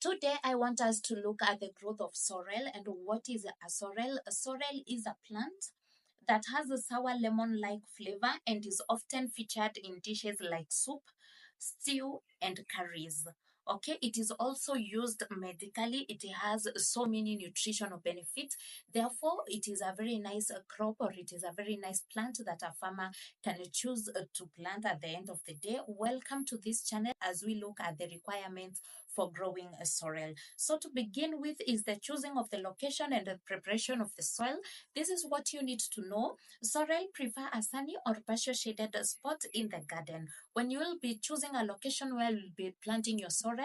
Today, I want us to look at the growth of sorrel and what is a sorrel. A sorrel is a plant that has a sour lemon-like flavor and is often featured in dishes like soup, stew, and curries. Okay, it is also used medically. It has so many nutritional benefits. Therefore, it is a very nice crop, or it is a very nice plant that a farmer can choose to plant at the end of the day. Welcome to this channel as we look at the requirements for growing a sorrel. So to begin with is the choosing of the location and the preparation of the soil. This is what you need to know. Sorrel prefer a sunny or partial shaded spot in the garden. When you will be choosing a location where you'll be planting your sorrel,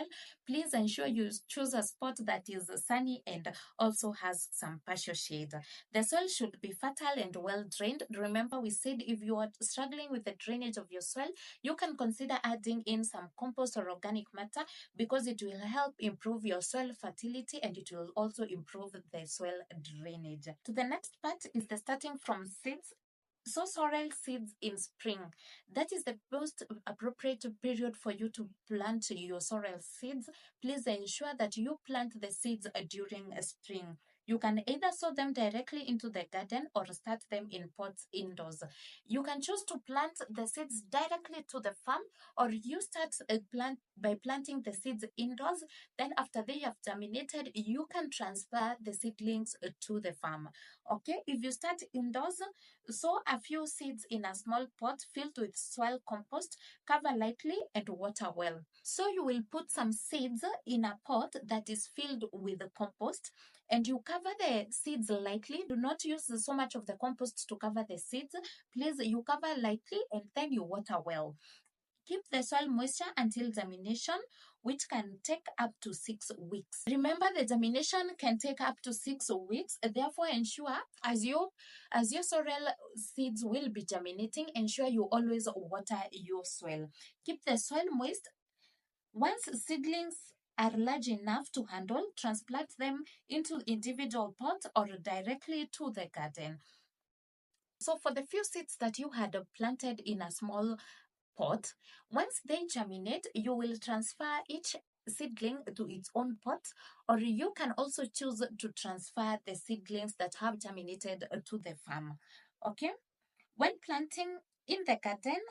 please ensure you choose a spot that is sunny and also has some partial shade. The soil should be fertile and well drained. Remember, we said if you are struggling with the drainage of your soil, you can consider adding in some compost or organic matter because it will help improve your soil fertility and it will also improve the soil drainage. To the next part is the starting from seeds. Sow sorrel seeds in spring. That is the most appropriate period for you to plant your sorrel seeds. Please ensure that you plant the seeds during spring. You can either sow them directly into the garden or start them in pots indoors. You can choose to plant the seeds directly to the farm, or you start by planting the seeds indoors. Then after they have germinated, you can transfer the seedlings to the farm. Okay, if you start indoors, sow a few seeds in a small pot filled with soil compost, cover lightly and water well. So you will put some seeds in a pot that is filled with compost and you cover the seeds lightly. Do not use so much of the compost to cover the seeds. Please, you cover lightly and then you water well. Keep the soil moisture until germination, which can take up to 6 weeks. Remember, the germination can take up to 6 weeks. Therefore, ensure as your sorrel seeds will be germinating, ensure you always water your soil. Keep the soil moist. Once seedlings are large enough to handle, transplant them into individual pots or directly to the garden. So for the few seeds that you had planted in a small pot, once they germinate, you will transfer each seedling to its own pot, or you can also choose to transfer the seedlings that have germinated to the farm. Okay? When planting in the garden,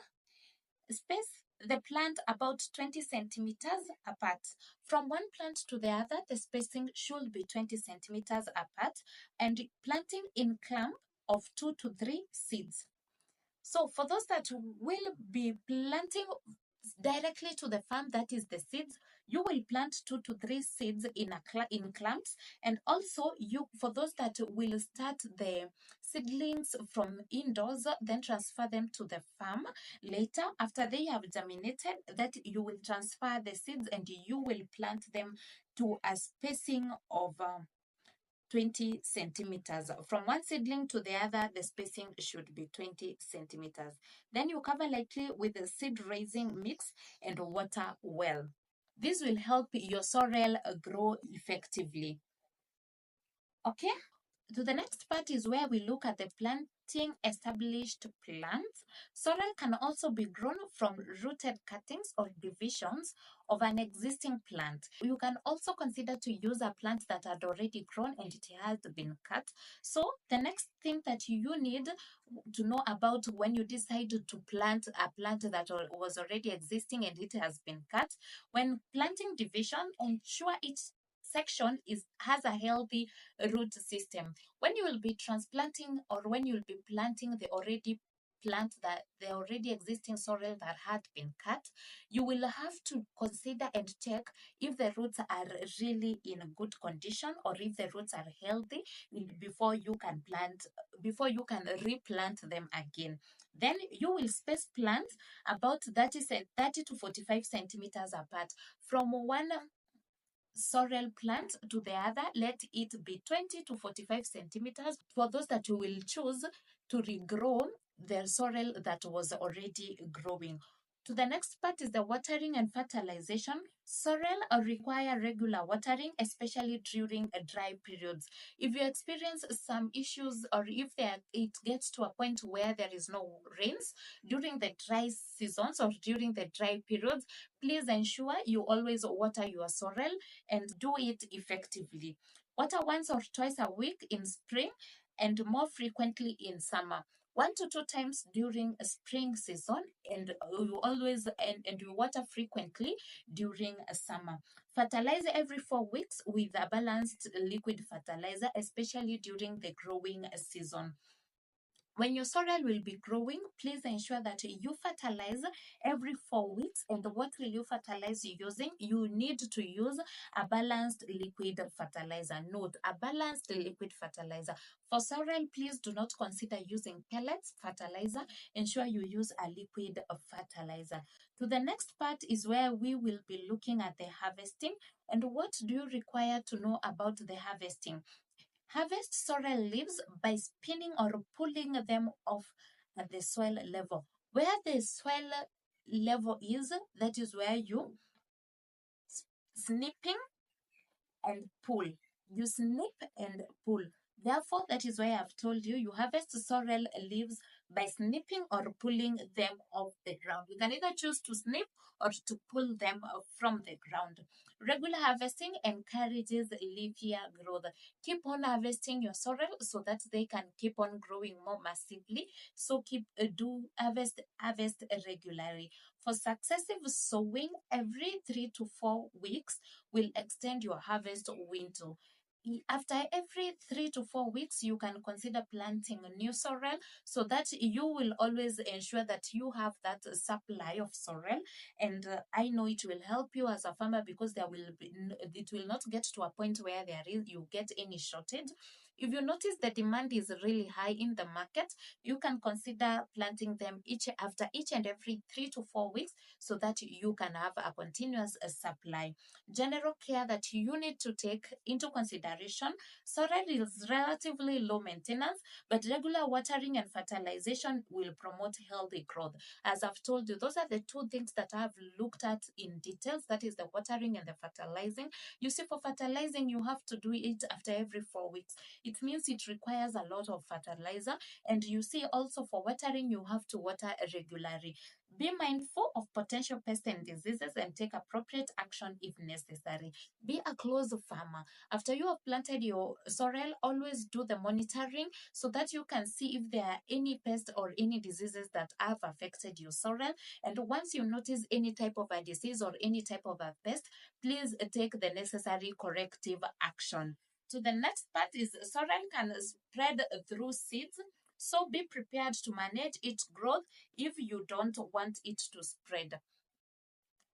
space the plant about 20 centimeters apart. From one plant to the other, the spacing should be 20 centimeters apart, and planting in clump of 2 to 3 seeds. So for those that will be planting directly to the farm, that is the seeds, you will plant 2 to 3 seeds in clumps. And also, for those that will start the seedlings from indoors, then transfer them to the farm later after they have germinated. That you will transfer the seeds and you will plant them to a spacing of 20 centimeters. From one seedling to the other, the spacing should be 20 centimeters. Then you cover lightly with the seed raising mix and water well. This will help your sorrel grow effectively. Okay? To the next part is where we look at the planting established plants. Sorrel can also be grown from rooted cuttings or divisions of an existing plant. You can also consider to use a plant that had already grown and it has been cut. So the next thing that you need to know about when you decide to plant a plant that was already existing and it has been cut, when planting division, ensure each section has a healthy root system. When you will be transplanting or when you'll be planting the already existing sorrel that had been cut, you will have to consider and check if the roots are really in good condition or if the roots are healthy before you can replant them again. Then you will space plants about 30 to 45 centimeters apart. From one sorrel plant to the other, let it be 20 to 45 centimeters for those that you will choose to regrow the sorrel that was already growing. To the next part is the watering and fertilization. Sorrel require regular watering, especially during dry periods. If you experience some issues, or if it gets to a point where there is no rains during the dry seasons or during the dry periods, please ensure you always water your sorrel and do it effectively. Water once or twice a week in spring and more frequently in summer. 1 to 2 times during a spring season, and you water frequently during a summer. Fertilize every 4 weeks with a balanced liquid fertilizer, especially during the growing season. When your sorrel will be growing, please ensure that you fertilize every 4 weeks. And what will you fertilize using? You need to use a balanced liquid fertilizer. Note, a balanced liquid fertilizer. For sorrel, please do not consider using pellets fertilizer. Ensure you use a liquid fertilizer. To the next part is where we will be looking at the harvesting. And what do you require to know about the harvesting? Harvest sorrel leaves by spinning or pulling them off at the soil level. Where the soil level is, that is where you snipping and pull. You snip and pull. Therefore, that is why I've told you you harvest sorrel leaves by snipping or pulling them off the ground. You can either choose to snip or to pull them from the ground. Regular harvesting encourages leafier growth. Keep on harvesting your sorrel so that they can keep on growing more massively. So do harvest regularly. For successive sowing, every 3 to 4 weeks will extend your harvest window. After every 3 to 4 weeks, you can consider planting a new sorrel so that you will always ensure that you have that supply of sorrel. And I know it will help you as a farmer because it will not get to a point where you get any shortage. If you notice the demand is really high in the market, you can consider planting them after each and every 3 to 4 weeks so that you can have a continuous supply. General care that you need to take into consideration: sorrel is relatively low maintenance, but regular watering and fertilization will promote healthy growth. As I've told you, those are the two things that I've looked at in details. That is the watering and the fertilizing. You see, for fertilizing, you have to do it after every 4 weeks. It means it requires a lot of fertilizer. And you see, also for watering, you have to water regularly. Be mindful of potential pests and diseases and take appropriate action if necessary. Be a close farmer. After you have planted your sorrel, always do the monitoring so that you can see if there are any pests or any diseases that have affected your sorrel. And once you notice any type of a disease or any type of a pest, please take the necessary corrective action. So the next part is sorrel can spread through seeds. So be prepared to manage its growth if you don't want it to spread.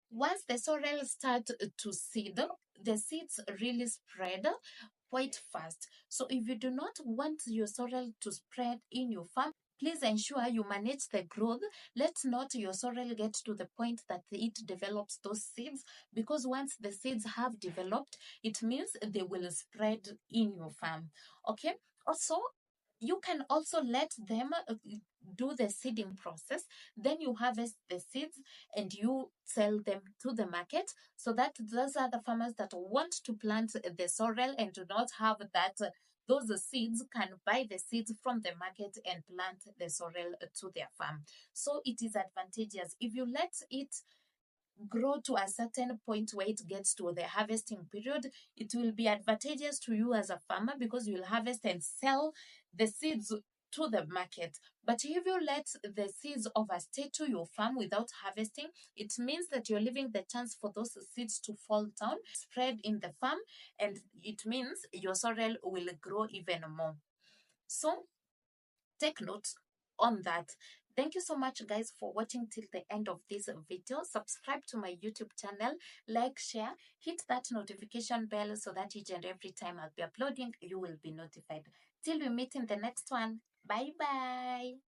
Once the sorrel start to seed, the seeds really spread quite fast. So if you do not want your sorrel to spread in your farm, please ensure you manage the growth. Let not your sorrel get to the point that it develops those seeds, because once the seeds have developed, it means they will spread in your farm. Okay. Also, you can also let them do the seeding process. Then you harvest the seeds and you sell them to the market, so that those are the farmers that want to plant the sorrel and do not have that those seeds can buy the seeds from the market and plant the sorrel to their farm. So it is advantageous. If you let it grow to a certain point where it gets to the harvesting period, it will be advantageous to you as a farmer because you will harvest and sell the seeds to the market. But if you let the seeds overstay to your farm without harvesting, it means that you're leaving the chance for those seeds to fall down, spread in the farm, and it means your sorrel will grow even more. So take note on that. Thank you so much, guys, for watching till the end of this video. Subscribe to my YouTube channel, like, share, hit that notification bell so that each and every time I'll be uploading, you will be notified. Till we meet in the next one. Bye bye.